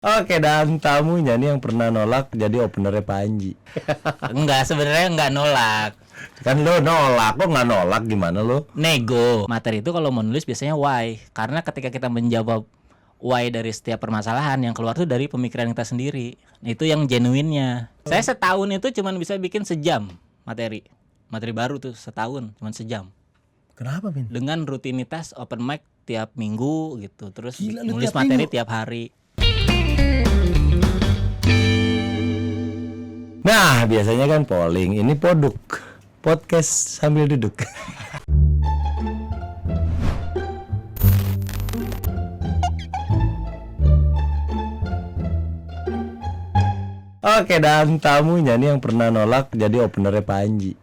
Oke, dan tamunya nih yang pernah nolak jadi openernya Panji. Enggak, sebenarnya enggak nolak. Kan lo nolak, lo nggak nolak gimana lo? Nego. Materi itu kalau mau nulis biasanya why. Karena ketika kita menjawab why dari setiap permasalahan, yang keluar tuh dari pemikiran kita sendiri. Itu yang genuinnya. Saya setahun itu cuman bisa bikin sejam materi. Materi baru tuh setahun cuman sejam. Kenapa, Min? Dengan rutinitas open mic tiap minggu gitu. Terus Gila, lu nulis tiap materi minggu? tiap hari. Nah, biasanya kan polling, ini poduk. Podcast sambil duduk. Oke, dan tamunya nih yang pernah nolak jadi openernya Panji.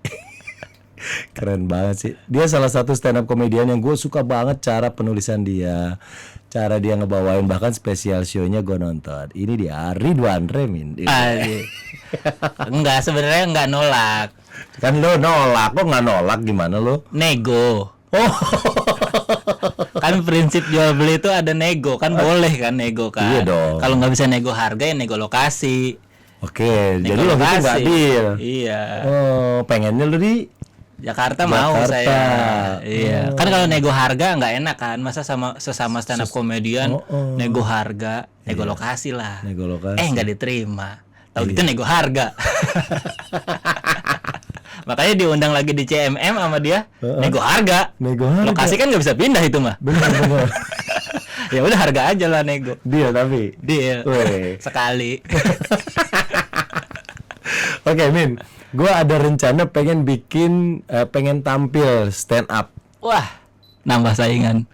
Keren banget sih. Dia salah satu stand up komedian yang gue suka banget cara penulisan dia, cara dia ngebawain, bahkan spesial show-nya gue nonton. Ini dia Ridwan Remin. Enggak, sebenarnya enggak nolak. Kan lo nolak, lo nggak nolak gimana lo? Nego. Oh, Kan prinsip jual beli itu ada nego, kan boleh kan nego kan. Iya dong. Kalau nggak bisa nego harga ya nego lokasi. oke. Jadi Nego lo gitu nggak deal. Iya. Oh, pengennya lo di Jakarta mau Jakarta. saya. Iya. Kan kalau nego harga nggak enak kan. Masa sama sesama stand up komedian nego harga, nego lokasi lah. nego lokasi. Nggak diterima. Tahu gitu nego harga. Makanya diundang lagi di CMM sama dia, nego harga. Nego harga. Lokasi kan nggak bisa pindah itu mah. Bener. Ya udah harga aja lah nego. Deal tapi. Dia Weh. sekali. Oke, Min. Gue ada rencana pengen bikin, pengen tampil stand up. Wah, nambah saingan.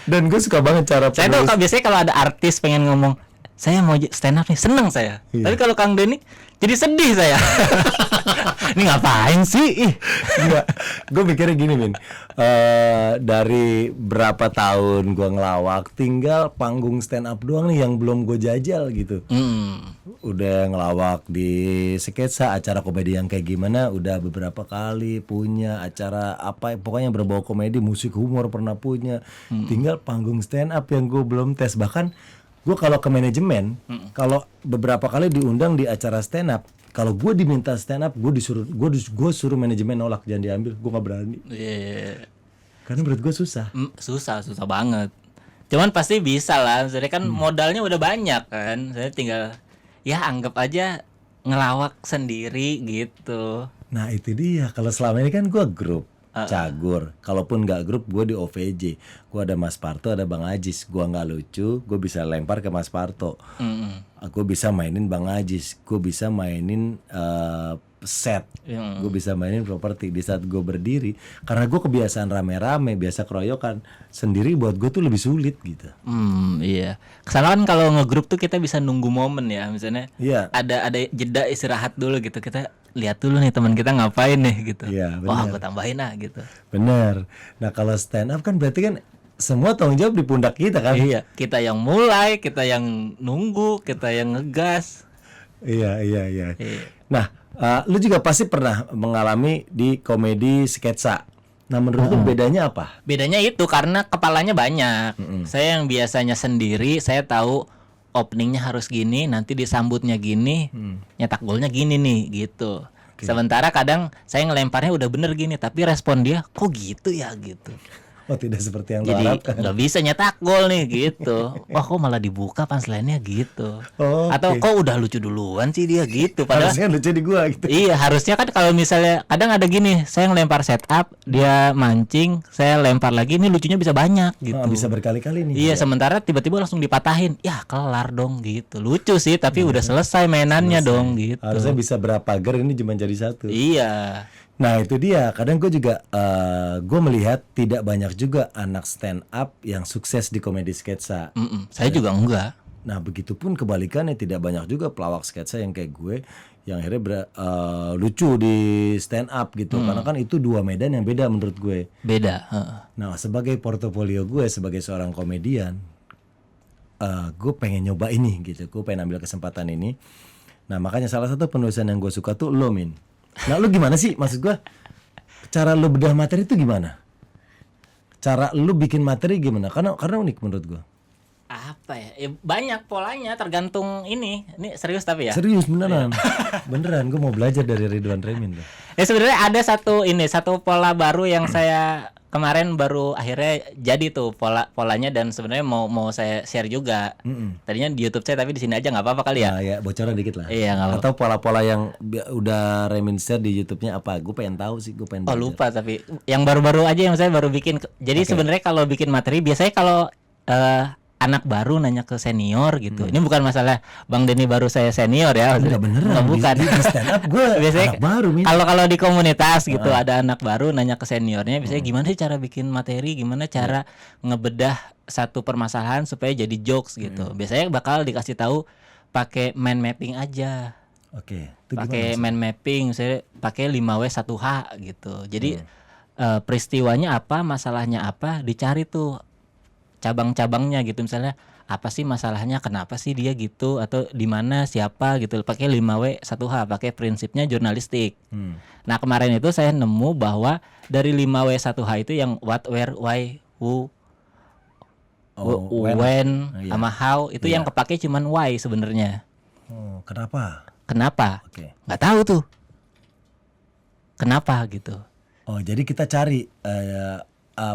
Dan gue suka banget cara Saya tuh biasanya kalau ada artis pengen ngomong, saya mau stand up nih, seneng saya. Iya. Tapi kalau Kang Denny jadi sedih saya. Ini ngapain sih? Ih. Enggak, gue mikirnya gini, Min. Dari berapa tahun gue ngelawak, tinggal panggung stand up doang nih yang belum gue jajal gitu. Udah ngelawak di sketsa, acara komedi yang kayak gimana udah beberapa kali punya, acara apa pokoknya berbau komedi, musik humor pernah punya. Tinggal panggung stand up yang gue belum tes. Bahkan gue kalau ke manajemen, kalau beberapa kali diundang di acara stand up, kalau gue diminta stand up, gue suruh manajemen nolak, jangan diambil, gue nggak berani. Iya. Karena menurut gue susah. Susah banget. Cuman pasti bisa lah. Jadi kan modalnya udah banyak kan. Saya tinggal ya anggap aja ngelawak sendiri gitu. Nah itu dia. Kalau selama ini kan gue grup cagur. Kalaupun nggak grup, gue di OVJ. Gue ada Mas Parto, ada Bang Ajis. Gue nggak lucu, gue bisa lempar ke Mas Parto. Aku bisa mainin Bang Ajis. Gue bisa mainin set. Gue bisa mainin properti. Di saat gue berdiri, karena gue kebiasaan rame-rame, biasa keroyokan, sendiri buat gue tuh lebih sulit gitu. Iya. Kesalahan kalau ngegrup tuh kita bisa nunggu momen ya. Misalnya Iya. ada jeda istirahat dulu gitu. Kita lihat dulu nih teman kita ngapain nih gitu. Iya, Wah, benar. gue tambahin gitu. Bener. Nah kalau stand up kan berarti kan semua tanggung jawab di pundak kita kan. Iya, kita yang mulai, kita yang nunggu, kita yang ngegas. Iya. Nah, lu juga pasti pernah mengalami di komedi sketsa. Nah, menurut lu bedanya apa? Bedanya itu karena kepalanya banyak. Saya yang biasanya sendiri, saya tahu openingnya harus gini, nanti disambutnya gini, nyetak golnya gini nih, gitu. Sementara kadang saya ngelemparnya udah bener gini, tapi respon dia kok gitu ya gitu. Oh, tidak seperti yang lu Jadi harapkan. nggak bisa nyetak gol nih gitu. Wah, kok malah dibuka punchline-nya gitu. Oh, Atau oke. kok udah lucu duluan sih dia gitu. Padahal Harusnya lucu di gua gitu. iya, harusnya kan kalau misalnya kadang ada gini, saya ngelempar setup, dia mancing, saya lempar lagi, ini lucunya bisa banyak gitu. Bisa berkali-kali nih. Iya, sementara tiba-tiba langsung dipatahin. Ya, kelar dong gitu. Lucu sih, tapi udah selesai mainannya dong gitu. Harusnya bisa berapa ger, ini cuma jadi satu. Iya. Nah itu dia, kadang gue juga gue melihat tidak banyak juga anak stand up yang sukses di komedi sketsa. Saya juga enggak. Nah begitupun kebalikannya, tidak banyak juga pelawak sketsa yang kayak gue yang akhirnya lucu di stand up gitu. Karena kan itu dua medan yang beda menurut gue. Beda. Nah sebagai portofolio gue sebagai seorang komedian, gue pengen nyoba ini gitu. Gue pengen ambil kesempatan ini. Nah makanya salah satu penulisan yang gue suka tuh lo, Min. Nah lu gimana sih, maksud gue cara lu bedah materi itu gimana? Cara lu bikin materi gimana? Karena unik menurut gue. Apa ya? Banyak polanya tergantung ini serius tapi ya. Serius beneran. Beneran gue mau belajar dari Ridwan Remin tuh. Ya sebenarnya ada satu pola baru yang saya kemarin baru akhirnya jadi tuh polanya, dan sebenarnya mau saya share juga. Tadinya di YouTube saya tapi di sini aja nggak apa-apa kali ya. Nah, ya bocoran dikit lah. Iya, nggak apa-apa. Atau pola-pola yang udah Remin share di YouTube-nya apa? Gue pengen tahu sih, gue pengen Oh belajar. lupa, tapi yang baru-baru aja yang saya baru bikin. Jadi sebenarnya kalau bikin materi biasanya kalau anak baru nanya ke senior gitu. Ini bukan masalah Bang Denny baru saya senior ya. Enggak beneran. Nggak, bukan. Di stand up gue Biasanya anak baru Min. kalau di komunitas gitu ada anak baru nanya ke seniornya, biasanya gimana sih cara bikin materi, gimana cara ngebedah satu permasalahan supaya jadi jokes gitu. Biasanya bakal dikasih tahu pakai mind mapping aja. Oke. Itu Pakai gimana? mind mapping, saya pakai 5W1H gitu. Jadi peristiwanya apa, masalahnya apa, dicari tuh cabang-cabangnya gitu. Misalnya apa sih masalahnya, kenapa sih dia gitu, atau di mana, siapa gitu. Pakai 5W1H, pakai prinsipnya jurnalistik. Nah, kemarin itu saya nemu bahwa dari 5W1H itu yang what, where, why, who, when, Iya. sama how, itu yang kepake cuman why sebenarnya. Oh, kenapa? Kenapa? Oke. Nggak tahu tuh. Kenapa gitu. Oh, jadi kita cari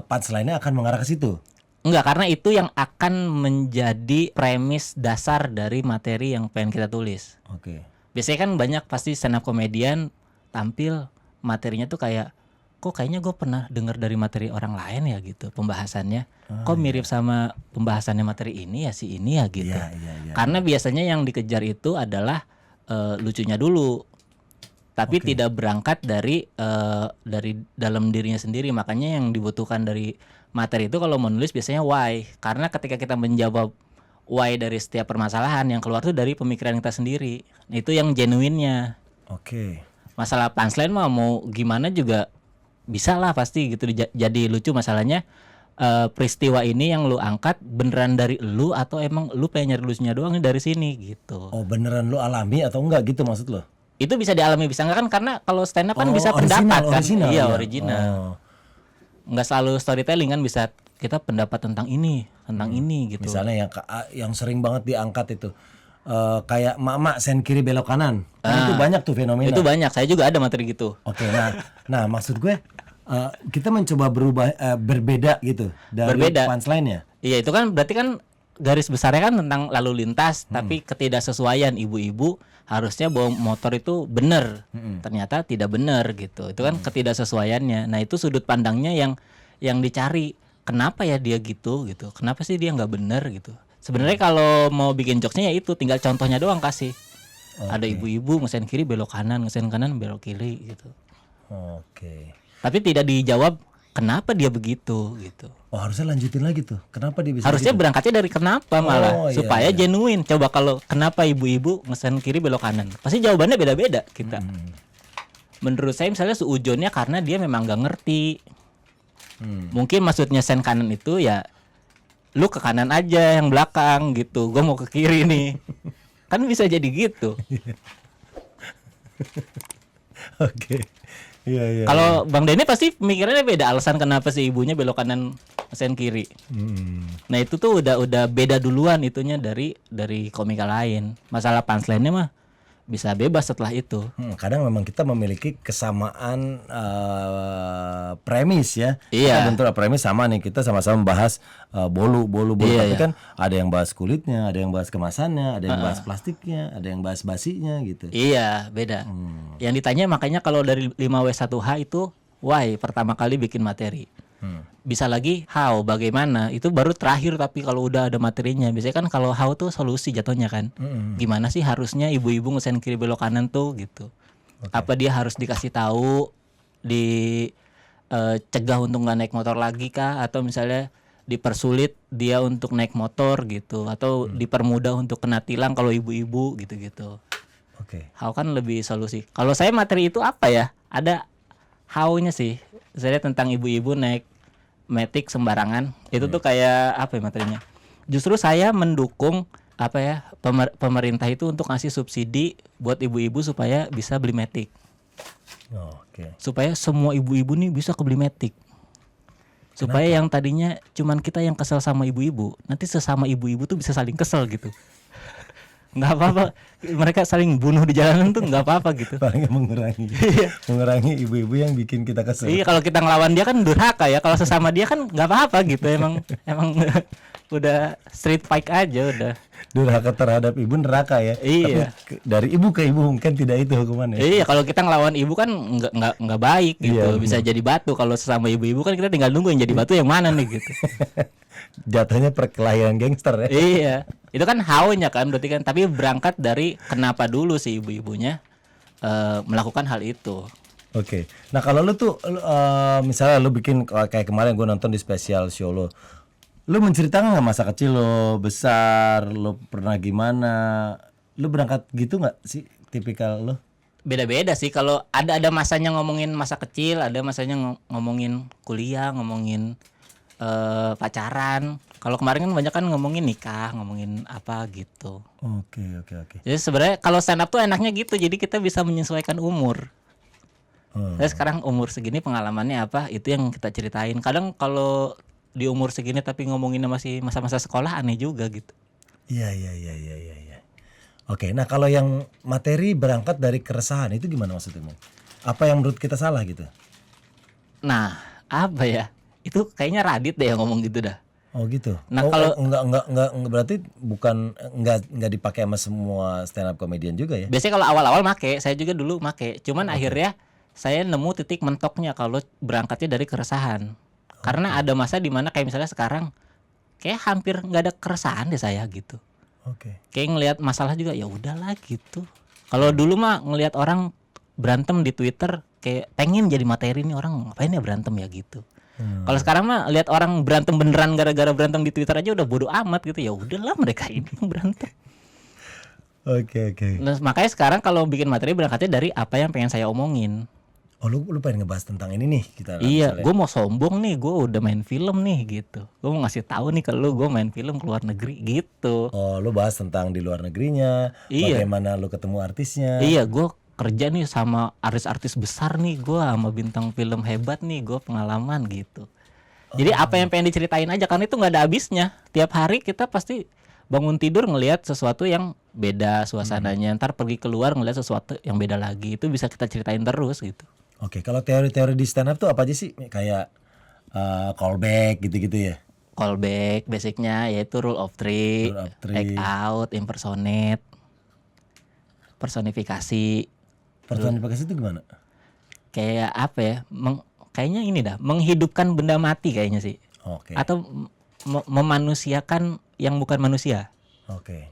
punchline-nya akan mengarah ke situ. Enggak, karena itu yang akan menjadi premis dasar dari materi yang pengen kita tulis. Oke. Biasanya kan banyak pasti stand up comedian tampil materinya tuh kayak, kok kayaknya gue pernah dengar dari materi orang lain ya gitu pembahasannya. Kok mirip sama pembahasannya materi ini ya, si ini ya gitu. Iya. Karena biasanya yang dikejar itu adalah lucunya dulu. Tapi tidak berangkat dari dalam dirinya sendiri. Makanya yang dibutuhkan dari materi itu kalau menulis biasanya why. Karena ketika kita menjawab why dari setiap permasalahan, yang keluar tuh dari pemikiran kita sendiri. Itu yang genuinnya. Oke. Masalah punchline mah mau gimana juga bisa lah pasti gitu jadi lucu. Masalahnya peristiwa ini yang lu angkat beneran dari lu atau emang lu pengen nyari lucunya doang nih dari sini gitu. Oh, beneran lu alami atau enggak gitu maksud lo? Itu bisa dialami bisa enggak kan, karena kalau stand up kan bisa original, pendapat kan. original, Iya, ya. original. Oh. Nggak selalu storytelling kan, bisa kita pendapat tentang ini gitu. Misalnya yang sering banget diangkat itu kayak mak-mak sen kiri belok kanan. Kan itu banyak tuh fenomena. Itu banyak, saya juga ada materi gitu. Oke, nah maksud gue kita mencoba berbeda gitu dari Berbeda. punchline-nya. Iya, itu kan berarti kan garis besarnya kan tentang lalu lintas, tapi ketidaksesuaian ibu-ibu harusnya bawa motor itu benar. Ternyata tidak benar gitu. Itu kan ketidaksesuaiannya. Nah, itu sudut pandangnya yang dicari. Kenapa ya dia gitu? Kenapa sih dia nggak benar gitu? Sebenarnya kalau mau bikin jokesnya ya itu tinggal contohnya doang kasih. Ada ibu-ibu ngesen kiri belok kanan, ngesen kanan belok kiri gitu. Oke. Tapi tidak dijawab kenapa dia begitu gitu. Oh, harusnya lanjutin lagi tuh. Kenapa dia bisa Harusnya gitu? berangkatnya dari kenapa malah, iya, supaya genuine. Coba kalau kenapa ibu-ibu ngesen kiri belok kanan, pasti jawabannya beda-beda kita. Menurut saya misalnya seujonnya karena dia memang nggak ngerti. Mungkin maksudnya sen kanan itu ya lu ke kanan aja yang belakang gitu, gue mau ke kiri nih. Kan bisa jadi gitu. Oke. Iya. Kalau Bang Denny pasti pemikirannya beda, alasan kenapa si ibunya belok kanan ngesen kiri. Nah itu tuh udah beda duluan itunya dari komika lain. Masalah punchline-nya mah bisa bebas setelah itu. Kadang memang kita memiliki kesamaan premis ya. Iya. Kita bentuk premis sama nih. Kita sama-sama membahas bolu. Iya, Tapi iya. kan ada yang bahas kulitnya, ada yang bahas kemasannya, ada yang bahas plastiknya, ada yang bahas basinya gitu. Iya, beda. Yang ditanya makanya kalau dari 5W1H itu why pertama kali bikin materi. Bisa lagi how, bagaimana, itu baru terakhir. Tapi kalau udah ada materinya, biasanya kan kalau how tuh solusi jatuhnya kan. Gimana sih harusnya ibu-ibu ngesen kiri belok kanan tuh gitu. Apa dia harus dikasih tahu, cegah untuk nggak naik motor lagi kah, atau misalnya dipersulit dia untuk naik motor gitu, atau dipermudah untuk kena tilang kalau ibu-ibu gitu-gitu. Oke. How kan lebih solusi. Kalau saya materi itu apa ya? Ada how-nya sih. Saya tentang ibu-ibu naik matic sembarangan. Itu tuh kayak apa ya materinya? Justru saya mendukung apa ya, pemerintah itu untuk ngasih subsidi buat ibu-ibu supaya bisa beli matic. Oke. Supaya semua ibu-ibu nih bisa kebeli matic. Supaya yang tadinya cuman kita yang kesel sama ibu-ibu, nanti sesama ibu-ibu tuh bisa saling kesel gitu. Nggak apa-apa, mereka saling bunuh di jalanan tuh nggak apa-apa gitu. Paling mengurangi ibu-ibu yang bikin kita kesel. Iya, kalau kita ngelawan dia kan durhaka ya, kalau sesama dia kan nggak apa-apa gitu. Emang udah street fight aja udah. Durhaka terhadap ibu neraka ya. Iya. Tapi dari ibu ke ibu mungkin tidak itu hukumannya. Iya, kalau kita ngelawan ibu kan nggak baik gitu. Iya, Bisa jadi batu. Kalau sesama ibu-ibu kan kita tinggal nunggu yang jadi batu yang mana nih gitu. Jatuhnya perkelahian gangster ya. Iya, itu kan haunya kan berarti kan. Tapi berangkat dari kenapa dulu si ibu-ibunya melakukan hal itu. Oke. Nah kalau lu tuh misalnya lu bikin kayak kemarin gue nonton di special show lo, lu menceritakan nggak masa kecil lo, besar, lo pernah gimana? Lu berangkat gitu nggak sih tipikal lo? Beda-beda sih. Kalau ada masanya ngomongin masa kecil, ada masanya ngomongin kuliah, ngomongin pacaran. Kalau kemarin kan banyak kan ngomongin nikah, ngomongin apa gitu. Oke. Jadi sebenarnya kalau stand up tuh enaknya gitu. Jadi kita bisa menyesuaikan umur. Saya sekarang umur segini pengalamannya apa, itu yang kita ceritain. Kadang kalau di umur segini tapi ngomonginnya masih masa-masa sekolah aneh juga gitu. Iya. Oke. Nah kalau yang materi berangkat dari keresahan itu gimana maksudnya? Apa yang menurut kita salah gitu? Nah, apa ya? Itu kayaknya Radit deh yang ngomong gitu dah. Oh gitu. Nah, kalau enggak berarti bukan enggak dipakai sama semua stand up comedian juga ya? biasanya kalau awal-awal make, saya juga dulu make. Cuman akhirnya saya nemu titik mentoknya kalau berangkatnya dari keresahan. Karena ada masa di mana kayak misalnya sekarang kayak hampir nggak ada keresahan deh saya gitu. Oke. Kayak ngelihat masalah juga ya udahlah gitu. Kalau dulu mah ngelihat orang berantem di Twitter kayak pengen jadi materi nih orang ngapain ya berantem ya gitu. Kalau sekarang mah lihat orang berantem beneran gara-gara berantem di Twitter aja udah bodo amat gitu. Ya udahlah mereka ini berantem. Oke. Nah, makanya sekarang kalau bikin materi berangkatnya dari apa yang pengen saya omongin. Oh lu pengen ngebahas tentang ini nih kita. Iya, gue mau sombong nih, gue udah main film nih gitu. Gue mau ngasih tahu nih kalau gue main film ke luar negeri gitu. Oh lu bahas tentang di luar negerinya, Iya. bagaimana lu ketemu artisnya. Iya, gue kerja nih sama artis-artis besar nih, gue sama bintang film hebat nih, gue pengalaman gitu. Jadi apa yang pengen diceritain aja, karena itu nggak ada habisnya. Tiap hari kita pasti bangun tidur ngelihat sesuatu yang beda suasananya. Ntar pergi keluar ngelihat sesuatu yang beda lagi. Itu bisa kita ceritain terus gitu. Oke, kalau teori-teori di stand up tuh apa aja sih? Kayak callback gitu-gitu ya. Callback basicnya yaitu rule of three, act out, impersonate, personifikasi. Personifikasi itu gimana? Kayak apa ya? Kayaknya ini dah, menghidupkan benda mati kayaknya sih. Oke. Atau memanusiakan yang bukan manusia. Oke.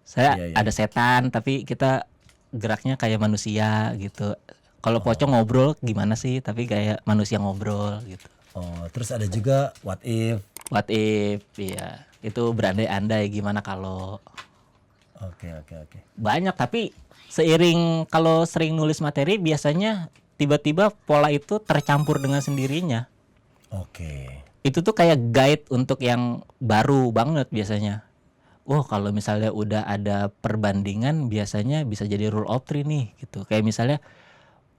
Saya Iya. ada setan tapi kita geraknya kayak manusia gitu. Kalau pocong ngobrol gimana sih? Tapi kayak manusia ngobrol gitu. Oh, terus ada juga what if. What if, iya. Itu berandai-andai gimana kalau. Oke. Banyak, tapi seiring kalau sering nulis materi biasanya tiba-tiba pola itu tercampur dengan sendirinya. Oke. Itu tuh kayak guide untuk yang baru banget biasanya. Oh, kalau misalnya udah ada perbandingan biasanya bisa jadi rule of three nih gitu. Kayak misalnya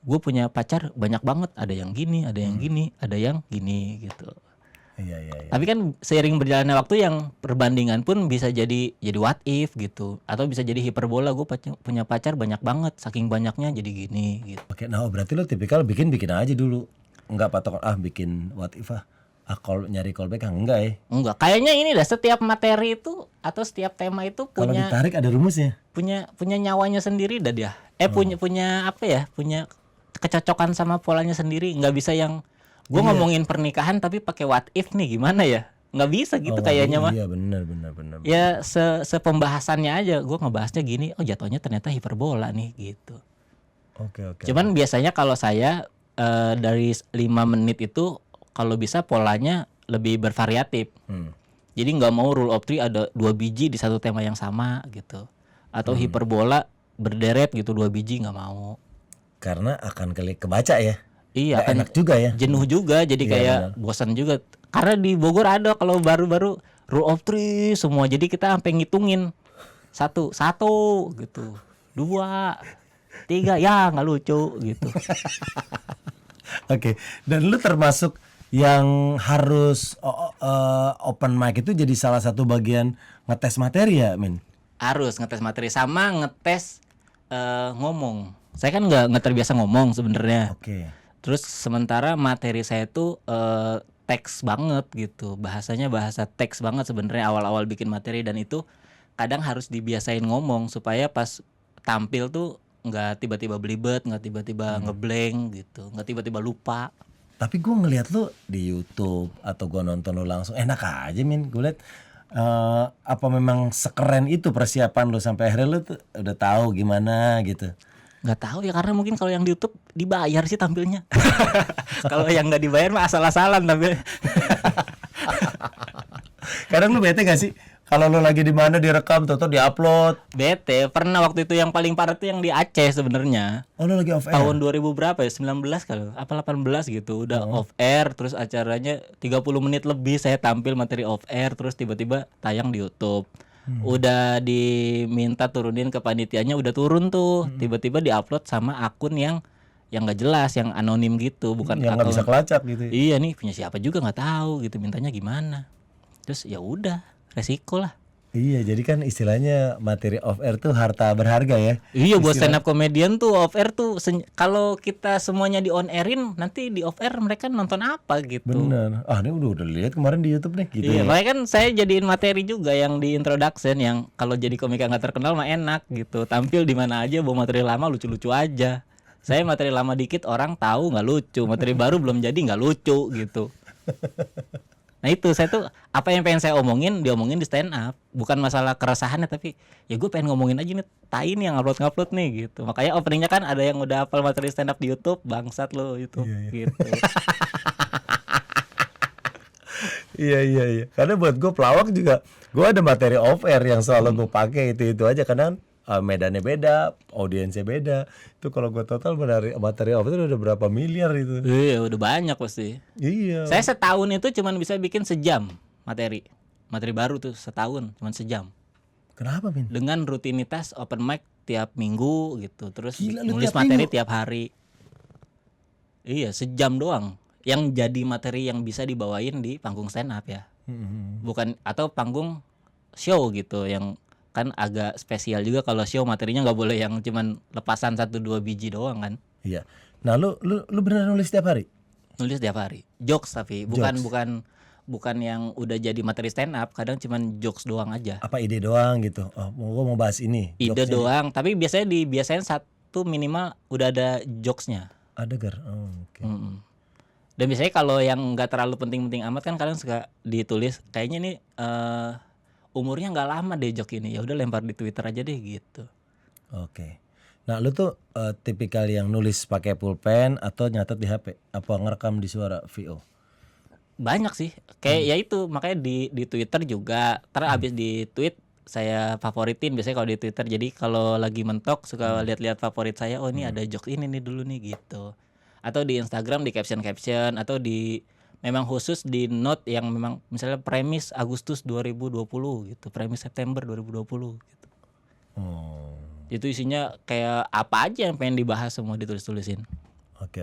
gue punya pacar banyak banget, ada yang gini, ada yang gini, ada yang gini gitu. Iya. Tapi kan seiring berjalannya waktu yang perbandingan pun bisa jadi what if gitu, atau bisa jadi hiperbola. Gue punya pacar banyak banget, saking banyaknya jadi gini gitu. Oke, nah berarti lo tipikal bikin aja dulu. Enggak patokan bikin what if nyari callback enggak ya? Enggak, kayaknya ini dah setiap materi itu atau setiap tema itu Kalau punya ditarik ada rumusnya. punya nyawanya sendiri dah dia. Punya apa ya? Punya kecocokan sama polanya sendiri. Nggak bisa yang gue ngomongin pernikahan tapi pakai what if nih gimana ya? Nggak bisa gitu kayaknya mah. Iya benar. Ya sepembahasannya aja. Gue ngebahasnya gini. Oh jatuhnya ternyata hiperbola nih gitu. Oke. Cuman biasanya kalau saya dari 5 menit itu kalau bisa polanya lebih bervariatif. Jadi nggak mau rule of three ada 2 biji di satu tema yang sama gitu. Atau hiperbola berderet gitu 2 biji nggak mau. Karena akan kebaca ya. Iya, kan enak juga ya. Jenuh juga, jadi Iya, kayak benar. bosan juga. Karena di Bogor ada kalau baru-baru rule of three semua. Jadi kita sampai ngitungin satu gitu, 2, 3 ya nggak lucu gitu. Oke. Dan lu termasuk yang harus open mic itu jadi salah satu bagian ngetes materi ya, Min? Harus ngetes materi sama ngetes ngomong. Saya kan nggak terbiasa ngomong sebenarnya. Oke. Terus sementara materi saya tuh teks banget gitu. Bahasanya bahasa teks banget sebenarnya awal-awal bikin materi, dan itu kadang harus dibiasain ngomong supaya pas tampil tuh nggak tiba-tiba belibet, nggak tiba-tiba ngeblank gitu, nggak tiba-tiba lupa. Tapi gue ngeliat lu di YouTube atau gue nonton lu langsung enak aja, Min. Gue liat apa memang sekeren itu persiapan lu sampai akhirnya lu tuh udah tahu gimana gitu. Nggak tahu ya, karena mungkin kalau yang di YouTube dibayar sih tampilnya. Kalau yang nggak dibayar mah asal-asalan tampil. Kadang lu bete gak sih kalau lu lagi di mana direkam atau diupload? Bete, pernah waktu itu yang paling parah tuh yang di Aceh sebenarnya. Oh, lu lagi off air. Tahun 2000 berapa ya? 19 kalau apa 18 gitu. Udah off air, terus acaranya 30 menit lebih saya tampil materi off air, terus tiba-tiba tayang di YouTube. Udah diminta turunin ke panitianya, udah turun tuh. Tiba-tiba diupload sama akun yang nggak jelas, yang anonim gitu, bukan yang nggak bisa kelacak gitu. Iya nih, punya siapa juga nggak tahu gitu, mintanya gimana. Terus ya udah, resiko lah. Iya, jadi kan istilahnya materi off air tuh harta berharga ya. Iya, buat stand up comedian tuh off air tuh kalau kita semuanya di on airin, nanti di off air mereka nonton apa gitu. Bener. Ah, ini udah lihat kemarin di YouTube nih gitu. Iya, Ya. makanya kan saya jadiin materi juga yang di introduction, yang kalau jadi komika nggak terkenal mah enak gitu. Tampil di mana aja, bawa materi lama lucu-lucu aja. Saya materi lama dikit orang tahu nggak lucu, materi baru belum jadi nggak lucu gitu. Nah itu saya tuh apa yang pengen saya omongin diomongin di stand up, bukan masalah keresahannya, tapi ya gue pengen ngomongin aja nih, tai nih yang upload nih gitu. Makanya openingnya kan ada yang udah hafal materi stand up di YouTube, bangsat lo YouTube gitu. Iya. Karena buat gue pelawak juga, gue ada materi off air yang selalu gue pakai itu aja. Karena medannya beda, audiensnya beda. Itu kalau gue total materi off air udah berapa miliar itu. Iya udah banyak pasti. Iya. Saya setahun itu cuman bisa bikin sejam materi baru tuh, setahun cuman sejam. Kenapa, Min? Dengan rutinitas open mic tiap minggu gitu, terus Gila, lu nulis tiap materi minggu? tiap hari. Iya, sejam doang. Yang jadi materi yang bisa dibawain di panggung stand up ya. Bukan, atau panggung show gitu, yang kan agak spesial juga kalau show materinya nggak boleh yang cuman lepasan 1-2 biji doang kan. Iya. Nah, lu beneran nulis tiap hari? Nulis tiap hari. Jokes tapi bukan yang udah jadi materi stand up, kadang cuman jokes doang aja. Apa ide doang gitu? Oh, gue mau bahas ini. Ide jokesnya. doang, tapi biasanya dibiasain satu minimal udah ada jokesnya. Ada gar. Oh, oke. Dan biasanya kalau yang nggak terlalu penting-penting amat kan kadang suka ditulis kayaknya nih umurnya nggak lama deh jok ini, ya udah lempar di Twitter aja deh gitu. Oke. Nah, lu tuh tipikal yang nulis pakai pulpen atau nyatet di HP? Apa ngerekam di suara VO? Banyak sih, kayak ya itu makanya di Twitter juga. Abis di tweet saya favoritin biasanya kalau di Twitter. Jadi kalau lagi mentok suka lihat-lihat favorit saya, oh ini ada jokes ini nih dulu nih gitu. Atau di Instagram di caption atau di memang khusus di note yang memang misalnya premis Agustus 2020 gitu, premis September 2020 gitu. Oh. Itu isinya kayak apa aja yang pengen dibahas semua ditulis-tulisin. Oke.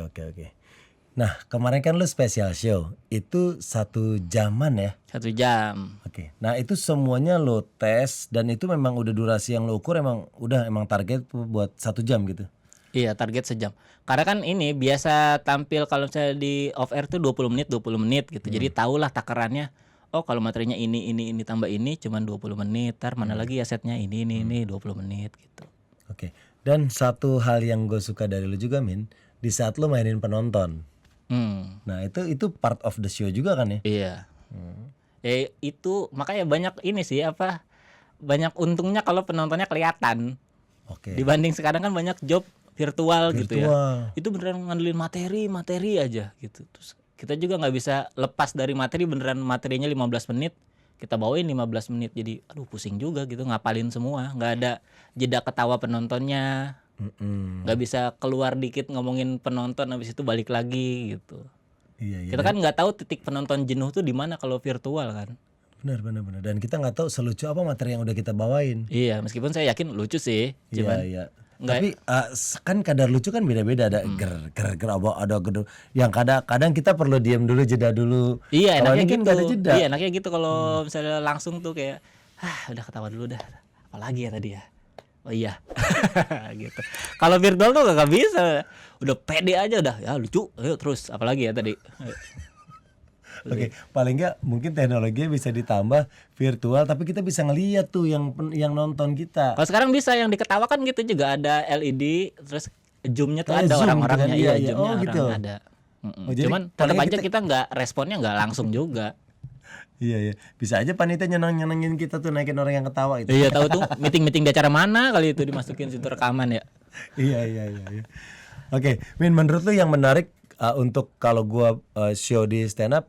Nah, kemarin kan lu special show. Itu 1 jaman ya? 1 jam. Oke. Nah, itu semuanya lo tes dan itu memang udah durasi yang lo ukur emang target buat 1 jam gitu. Iya, target sejam. Karena kan ini biasa tampil kalau misalnya di off air tuh 20 menit gitu. Jadi tahulah takarannya. Oh, kalau materinya ini tambah ini cuman 20 menit. Tar mana lagi ya setnya ini 20 menit gitu. Oke. Dan satu hal yang gue suka dari lu juga, Min, di saat lu mainin penonton. Nah, itu part of the show juga kan ya? Iya. Itu makanya banyak ini sih banyak untungnya kalau penontonnya kelihatan. Oke. Dibanding sekarang kan banyak job virtual gitu ya. Itu beneran ngandelin materi aja gitu. Terus kita juga nggak bisa lepas dari materi, beneran materinya 15 menit kita bawain 15 menit, jadi aduh pusing juga gitu ngapalin semua, nggak ada jeda ketawa penontonnya, nggak bisa keluar dikit ngomongin penonton habis itu balik lagi gitu. Iya. Kita kan nggak tahu titik penonton jenuh tuh di mana kalau virtual kan. Benar. Dan kita nggak tahu selucu apa materi yang udah kita bawain. Iya, meskipun saya yakin lucu sih, cuman Iya. Tapi kan kadar lucu kan beda-beda, ada ger ada gedor. Yang kadang kita perlu diam dulu, jeda dulu. Iya, Kalau enaknya ini kan gitu. nggak ada jeda. Iya, enaknya gitu kalau misalnya langsung tuh kayak, udah ketawa dulu dah. Apalagi ya tadi ya. Oh iya. Gitu. Kalau virtual tuh gak bisa. Udah pede aja udah. Ya lucu. Ayo terus. Apalagi ya tadi. Oke, paling nggak mungkin teknologi bisa ditambah virtual, tapi kita bisa ngeliat tuh yang nonton kita. Kalau sekarang bisa yang diketawakan gitu juga ada LED, terus zoom-nya tuh Kayak ada zoom orang-orangnya. gitu kan? Iya, iya. Zoom-nya Oh, gitu. ada. Oh, jadi Cuman paling tetap nggak aja kita nggak responnya nggak langsung juga. Iya, iya. Bisa aja panitia nyenengin kita tuh, naikin orang yang ketawa itu. Iya, tahu tuh meeting di acara mana kali itu dimasukin situ rekaman ya. Iya. Oke, Min, menurut lu yang menarik untuk kalau gua show di stand up,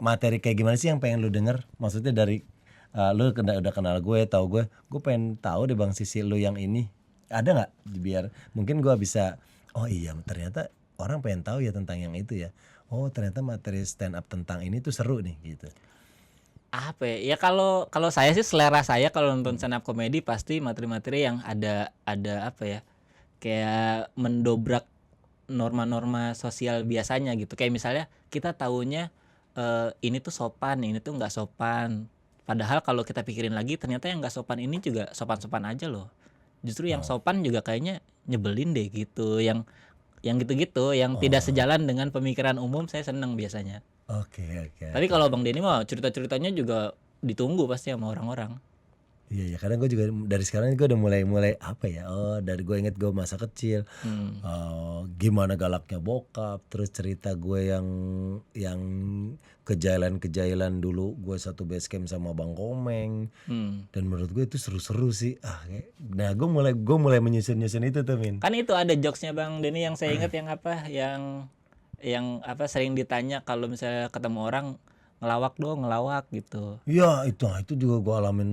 materi kayak gimana sih yang pengen lu denger? Maksudnya dari lu udah kenal gue, tahu gue pengen tahu deh bang sisi lu yang ini. Ada nggak? Biar mungkin gua bisa, oh iya ternyata orang pengen tahu ya tentang yang itu ya. Oh ternyata materi stand up tentang ini tuh seru nih gitu. Apa ya? Ya kalau saya sih selera saya kalau nonton stand up komedi pasti materi-materi yang ada apa ya? Kayak mendobrak norma-norma sosial biasanya gitu. Kayak misalnya kita taunya ini tuh sopan, ini tuh nggak sopan. Padahal kalau kita pikirin lagi ternyata yang nggak sopan ini juga sopan-sopan aja loh. Justru yang sopan juga kayaknya nyebelin deh gitu. Yang gitu-gitu, yang tidak sejalan dengan pemikiran umum saya seneng biasanya. Oke. Tapi kalau Bang Denny mah cerita-ceritanya juga ditunggu pasti sama orang-orang. Iya, karena gue juga dari sekarang gue udah mulai apa ya? Oh, dari gue inget gue masa kecil, gimana galaknya bokap, terus cerita gue yang kejailan dulu gue satu base camp sama Bang Komeng, dan menurut gue itu seru-seru sih. Nah gue mulai menyusun itu tuh Min. Kan itu ada jokesnya Bang Denny yang saya ingat yang apa? Yang apa sering ditanya kalau misalnya ketemu orang ngelawak gitu. Iya itu juga gue alamin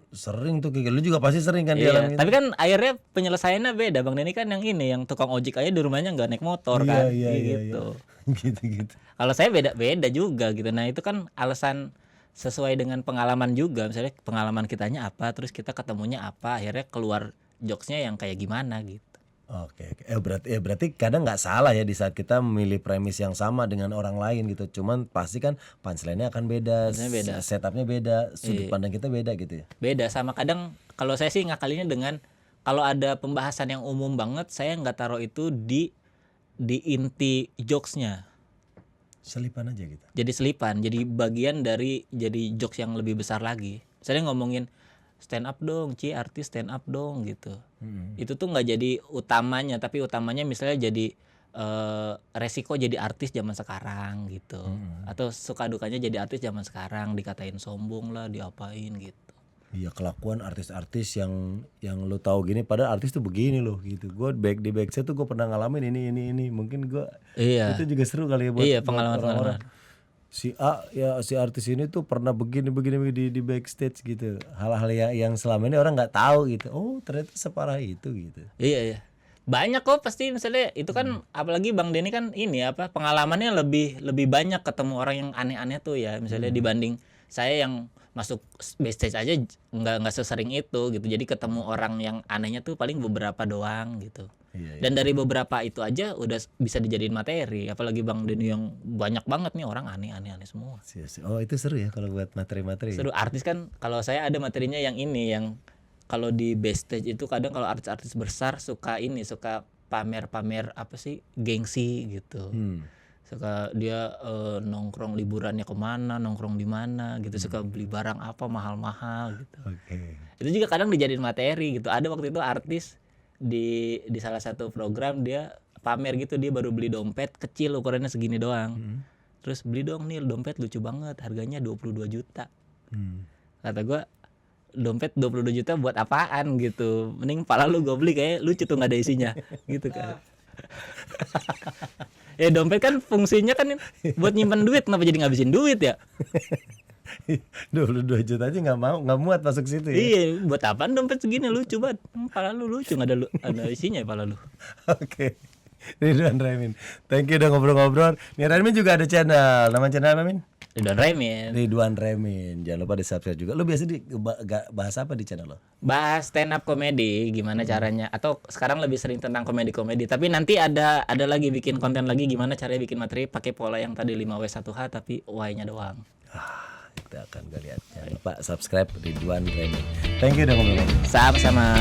sering tuh, kayak lu juga pasti sering kan dialamin. Tapi kan akhirnya penyelesaiannya beda. Bang Denny kan yang ini, yang tukang ojek aja di rumahnya nggak naik motor kan, gitu. Gitu. Kalau saya beda juga gitu. Nah itu kan alasan sesuai dengan pengalaman juga. Misalnya pengalaman kitanya apa, terus kita ketemunya apa, akhirnya keluar jokesnya yang kayak gimana gitu. Oke. Berarti kadang nggak salah ya di saat kita memilih premis yang sama dengan orang lain gitu. Cuman pasti kan punchline-nya akan beda, setupnya beda, sudut pandang kita beda gitu ya. Beda, sama kadang kalau saya sih ngakalinnya dengan kalau ada pembahasan yang umum banget, saya nggak taruh itu di inti jokesnya. Selipan aja gitu. Jadi selipan, jadi bagian dari jadi jokes yang lebih besar lagi. Misalnya ngomongin stand up dong, artis stand up dong gitu. Itu tuh nggak jadi utamanya, tapi utamanya misalnya jadi resiko jadi artis zaman sekarang gitu. Atau suka dukanya jadi artis zaman sekarang, dikatain sombong lah, diapain gitu. Iya, kelakuan artis-artis yang lo tahu gini, padahal artis tuh begini loh gitu. Gue di backstage tuh gue pernah ngalamin ini. Mungkin gue itu juga seru kali ya buat pengalaman. Si artis ini tuh pernah begini di backstage gitu. Hal-hal yang selama ini orang nggak tahu gitu. Oh ternyata separah itu gitu. Iya. Banyak kok pasti, misalnya itu kan apalagi Bang Denny kan ini apa pengalamannya lebih banyak ketemu orang yang aneh-aneh tuh ya. Misalnya dibanding saya yang masuk backstage aja nggak sesering itu gitu. Jadi ketemu orang yang anehnya tuh paling beberapa doang gitu. Iya. Dan dari beberapa itu aja udah bisa dijadiin materi. Apalagi Bang Denny yang banyak banget nih orang aneh semua. Oh itu seru ya kalau buat materi-materi. Seru. Artis kan kalau saya ada materinya yang ini, yang kalau di backstage itu kadang kalau artis-artis besar suka pamer apa sih, gengsi gitu. Suka dia nongkrong liburannya kemana, nongkrong di mana gitu, suka beli barang apa mahal-mahal gitu. Itu juga kadang dijadiin materi gitu. Ada waktu itu artis di salah satu program dia pamer gitu, dia baru beli dompet kecil ukurannya segini doang. Terus beli dong nih dompet lucu banget, harganya 22 juta. Kata gua, dompet 22 juta buat apaan gitu, mending pala lu gue beli, kayak lucu tuh nggak ada isinya gitu kan. Ya dompet kan fungsinya kan buat nyimpen duit, kenapa jadi ngabisin duit ya? 22 juta aja nggak muat masuk situ ya. Iya, buat apaan dompet segini, lucu banget, pala lu lucu, nggak ada isinya pala lu. Oke. Ridwan Remin, thank you udah ngobrol-ngobrol. Nih Remin juga ada channel, nama channel apa Min? Ridwan Remin. Ridwan Remin. Jangan lupa di-subscribe juga. Lu biasa bahas apa di channel lo? Bahas stand up komedi, gimana caranya, atau sekarang lebih sering tentang komedi-komedi. Tapi nanti ada lagi bikin konten lagi gimana caranya bikin materi pakai pola yang tadi 5W1H tapi Y-nya doang. Kita akan gue lihat. Jangan lupa subscribe Ridwan Remin. Thank you udah ngomong. Sama-sama.